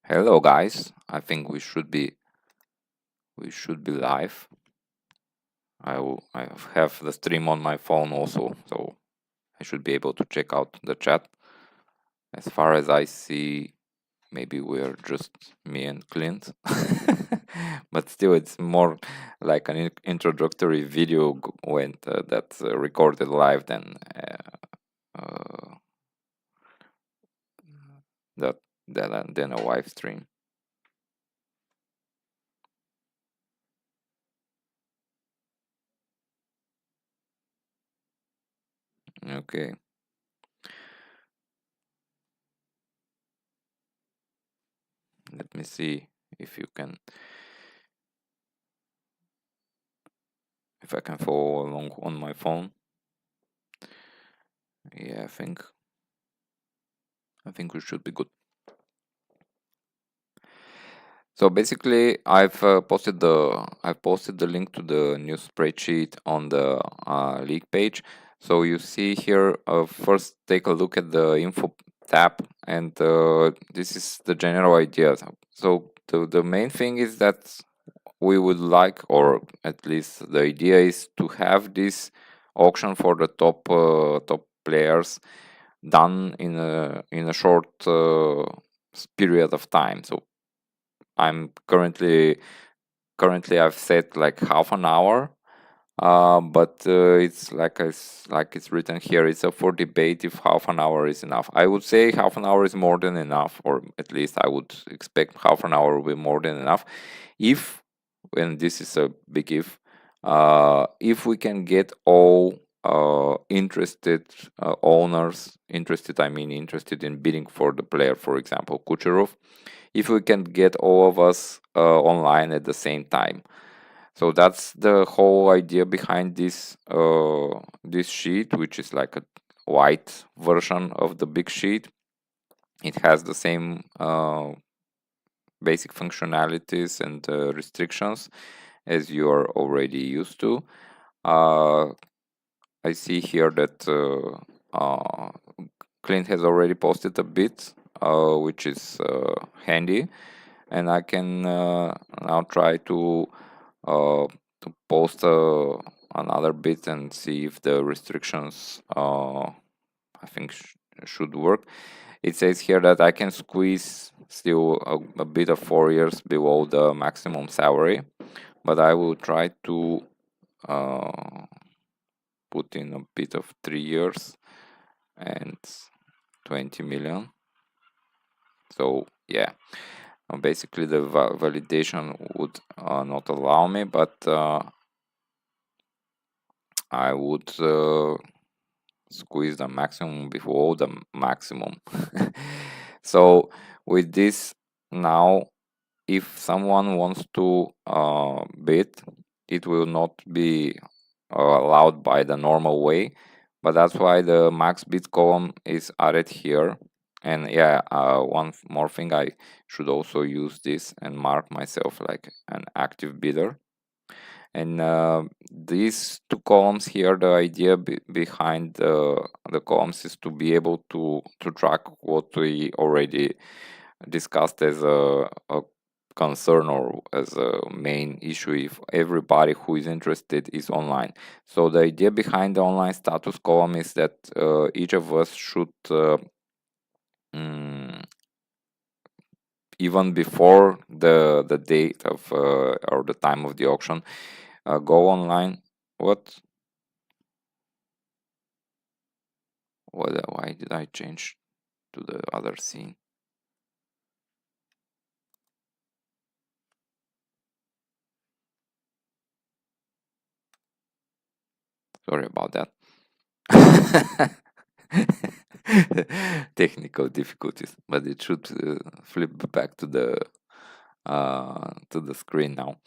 Hello guys, I think we should be live. I have the stream on my phone also, so I should be able to check out the chat. As far as I see, maybe we're just me and Clint. But still it's more like an introductory video when that's recorded live than uh, that than a live stream. Okay. Let me see if I can follow along on my phone. Yeah, I think we should be good. So basically, I've posted the link to the new spreadsheet on the league page. So you see here, first take a look at the info tab, and this is the general idea. So the main thing is that we would like, or at least the idea is to have this auction for the top players done in a short period of time. So I'm currently I've set like half an hour, but it's like it's written here. It's up for debate if half an hour is enough. I would say half an hour is more than enough, or at least I would expect half an hour will be more than enough. If, and this is a big if we can get all interested owners interested, I mean interested in bidding for the player, for example, Kucherov, if we can get all of us online at the same time. So that's the whole idea behind this sheet, which is like a white version of the big sheet. It has the same basic functionalities and restrictions as you are already used to. I see here that Clint has already posted a bit, which is handy, and I can now try to post another bit and see if the restrictions I think should work. It says here that I can squeeze still a bit of 4 years below the maximum salary, but I will try to uh, put in a bit of 3 years and 20 million. So yeah, basically the validation would not allow me, but I would squeeze the maximum below the maximum. So with this now, if someone wants to bid, it will not be allowed by the normal way, but that's why the max bid column is added here. And yeah, one more thing, I should also use this and mark myself like an active bidder. And these two columns here, the idea behind the columns is to be able to track what we already discussed as a concern or as a main issue if everybody who is interested is online. So the idea behind the online status column is that each of us should mm, even before the date of or the time of the auction go online. Why did I change to the other scene? Sorry about that. Technical difficulties, but it should flip back to the screen now.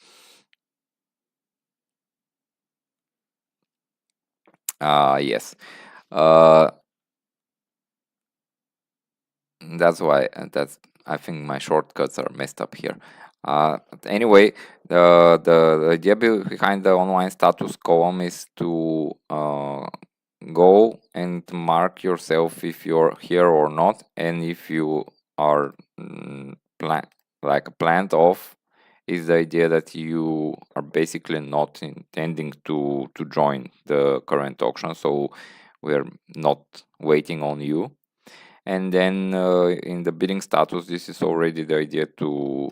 Yes. Uh, that's why. That's I think my shortcuts are messed up here. Anyway, the idea behind the online status column is to go and mark yourself if you're here or not, and if you are planned off is the idea that you are basically not intending to join the current auction, so we're not waiting on you. And then in the bidding status, this is already the idea to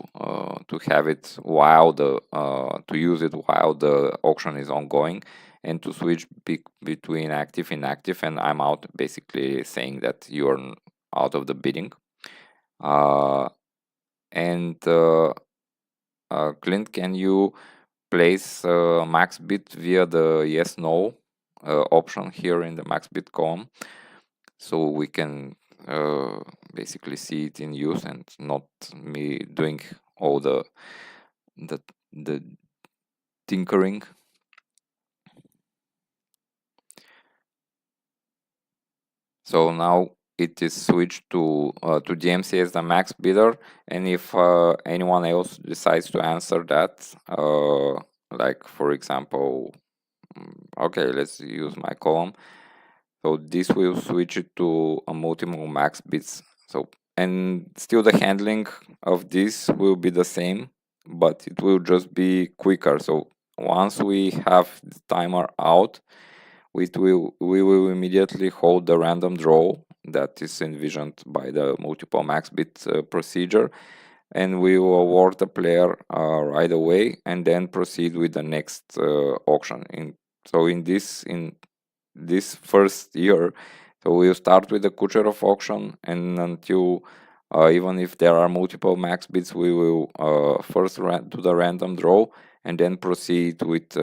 have it while the to use it while the auction is ongoing, and to switch between active and inactive. And I'm out, basically saying that you're out of the bidding. And Clint, can you place max bid via the yes no option here in the max bid column, so we can basically see it in use and not me doing all the tinkering. So now it is switched to DMC as the max bidder, and if anyone else decides to answer that, like for example, okay, let's use my column. So this will switch it to a multiple max bids. So, and still the handling of this will be the same, but it will just be quicker. So once we have the timer out, we will immediately hold the random draw that is envisioned by the multiple max bid procedure, and we will award the player right away, and then proceed with the next auction. So in this first year, so we'll start with the Kucherov auction, and until even if there are multiple max bids, we will first do the random draw and then proceed with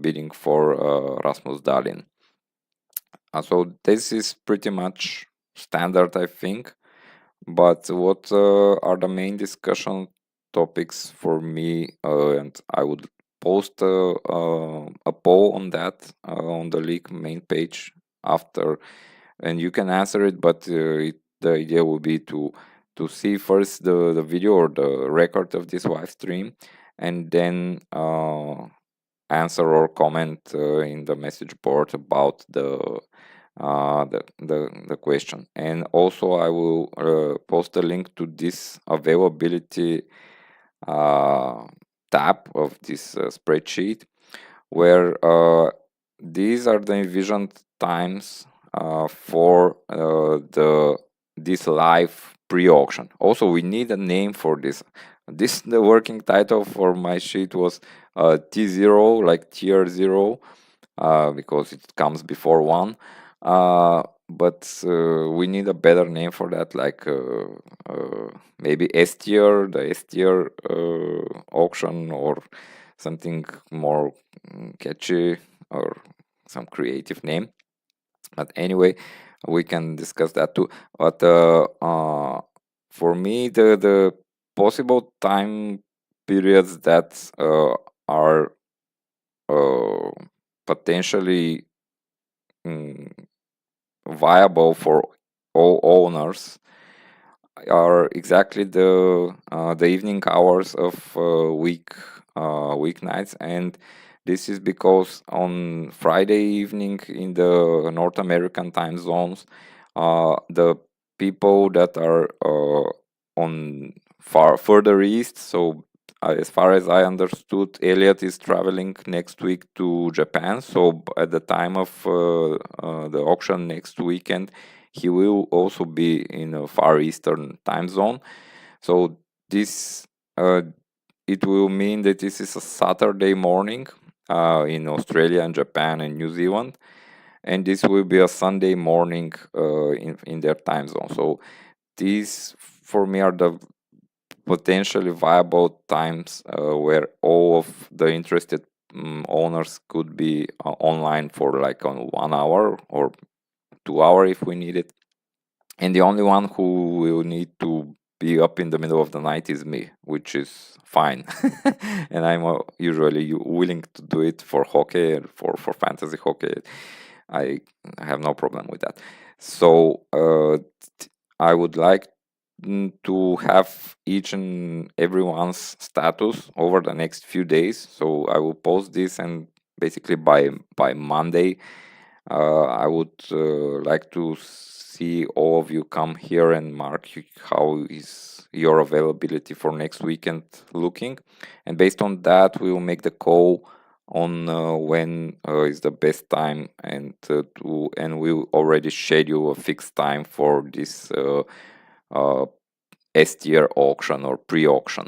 bidding for Rasmus Dahlin. So this is pretty much standard, I think. But what are the main discussion topics for me? And I would post a poll on that on the league main page after, and you can answer it. But the idea will be to see first the video or the record of this live stream, and then answer or comment in the message board about the question. And also I will post a link to this availability tab of this spreadsheet, where these are the envisioned times for this live pre-auction. Also, we need a name for this. The working title for my sheet was T0, like tier 0, because it comes before 1. But we need a better name for that, like maybe S tier, the S tier auction, or something more catchy, or some creative name. But anyway, we can discuss that too. But for me, the possible time periods that are potentially viable for all owners are exactly the evening hours of weeknights. And this is because on Friday evening in the North American time zones, the people that are on further east, so as far as I understood, Elliot is traveling next week to Japan. So at the time of the auction next weekend, he will also be in a far eastern time zone. So this it will mean that this is a Saturday morning in Australia and Japan and New Zealand, and this will be a Sunday morning in their time zone. So these for me are the potentially viable times where all of the interested owners could be online for like on 1 hour or 2 hour if we need it. And the only one who will need to be up in the middle of the night is me, which is fine. And I'm usually willing to do it for hockey and for fantasy hockey. I have no problem with that. So I would like to have each and everyone's status over the next few days. So I will post this, and basically by Monday, I would like to see all of you come here and mark how is your availability for next weekend looking, and based on that we will make the call on when is the best time, and we'll already schedule a fixed time for this S tier auction or pre-auction.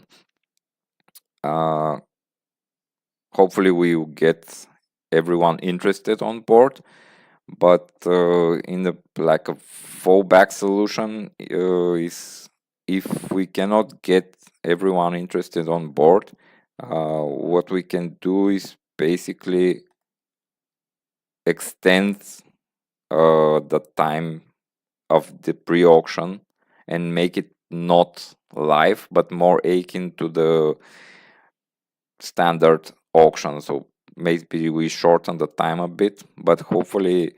Hopefully we will get everyone interested on board, but in the like a fallback solution is if we cannot get everyone interested on board, what we can do is basically extend the time of the pre-auction and make it not live but more akin to the standard auction. So maybe we shorten the time a bit, but hopefully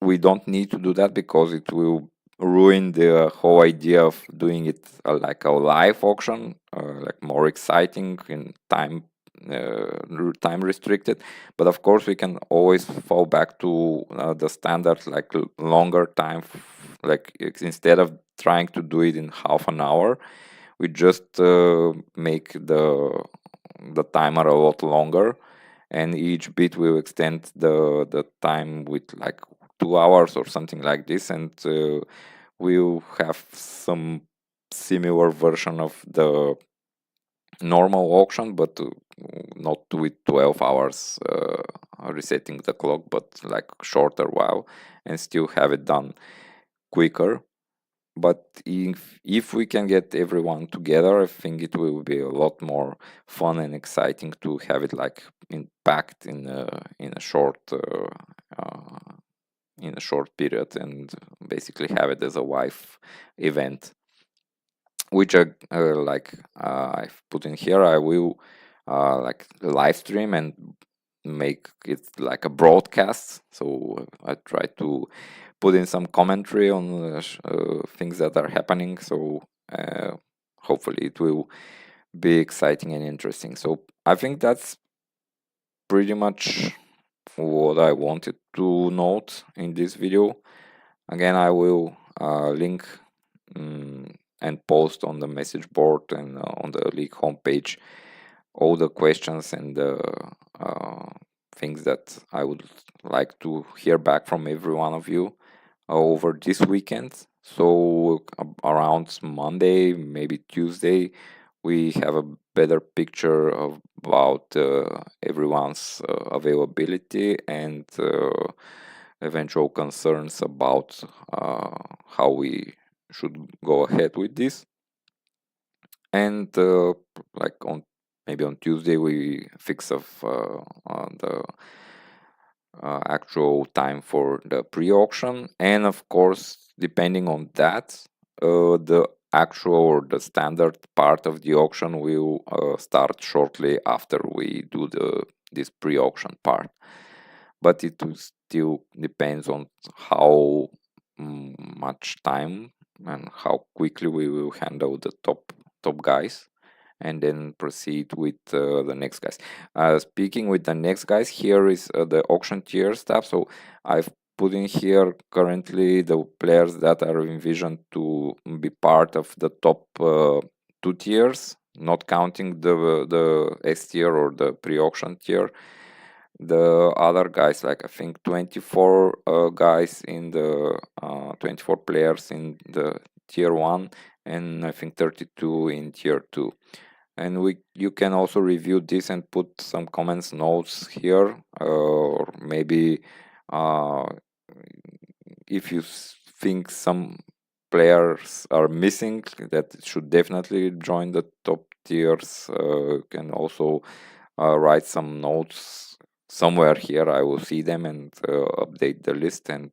we don't need to do that because it will ruin the whole idea of doing it like a live auction, like more exciting in time restricted. But of course we can always fall back to the standard, like longer time, like instead of trying to do it in half an hour, we just make the timer a lot longer, and each bit will extend the time with like 2 hours or something like this, and we'll have some similar version of the normal auction, but not with 12 hours resetting the clock, but like shorter while, and still have it done quicker. But if we can get everyone together, I think it will be a lot more fun and exciting to have it like packed in a short period, and basically have it as a live event, which I've put in here. I will like live stream and make it like a broadcast. So I try to put in some commentary on things that are happening. So hopefully it will be exciting and interesting. So I think that's pretty much what I wanted to note in this video. Again, I will link and post on the message board and on the league homepage all the questions and the things that I would like to hear back from every one of you over this weekend. So around Monday, maybe Tuesday, we have a better picture about everyone's availability and eventual concerns about how we should go ahead with this. And like maybe on Tuesday we fix of the actual time for the pre-auction, and of course depending on that the actual or the standard part of the auction will start shortly after we do this pre-auction part. But it will still depends on how much time and how quickly we will handle the top guys, and then proceed with the next guys. Speaking with the next guys, here is the auction tier stuff. So I've put in here currently the players that are envisioned to be part of the top 2 tiers, not counting the S tier or the pre-auction tier. The other guys, like I think 24 guys in the 24 players in the tier 1, and I think 32 in tier 2. And you can also review this and put some comments, notes here, or maybe if you think some players are missing that should definitely join the top tiers, you can also write some notes somewhere here. I will see them and update the list and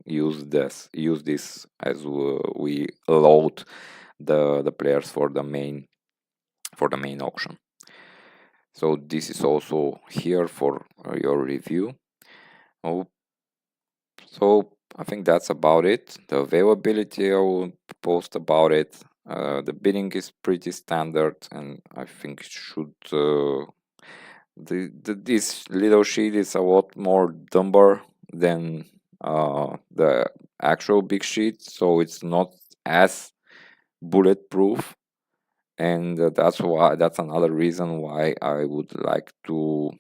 use this as we load the players for the main auction. So this is also here for your review. So I think that's about it. The availability, I will post about it. The bidding is pretty standard, and I think it should this little sheet is a lot more dumber than the actual big sheet, so it's not as bulletproof, and that's another reason why I would like to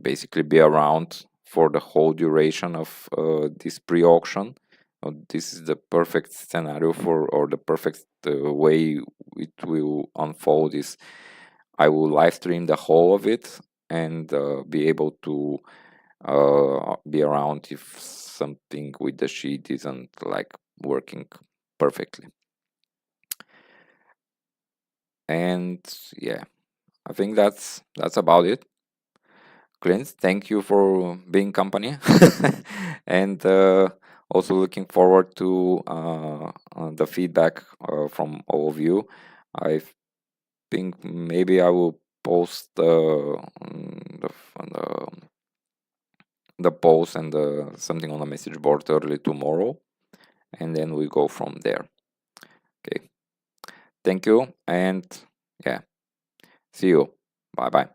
basically be around for the whole duration of this pre-auction. This is the perfect scenario for, or the perfect way it will unfold is I will live stream the whole of it and be able to be around if something with the sheet isn't like working perfectly. And yeah, I think that's about it. Clint, thank you for being company, and also looking forward to the feedback from all of you. I think maybe I will post the post and something on the message board early tomorrow, and then we go from there. Okay, thank you, and yeah, see you. Bye bye.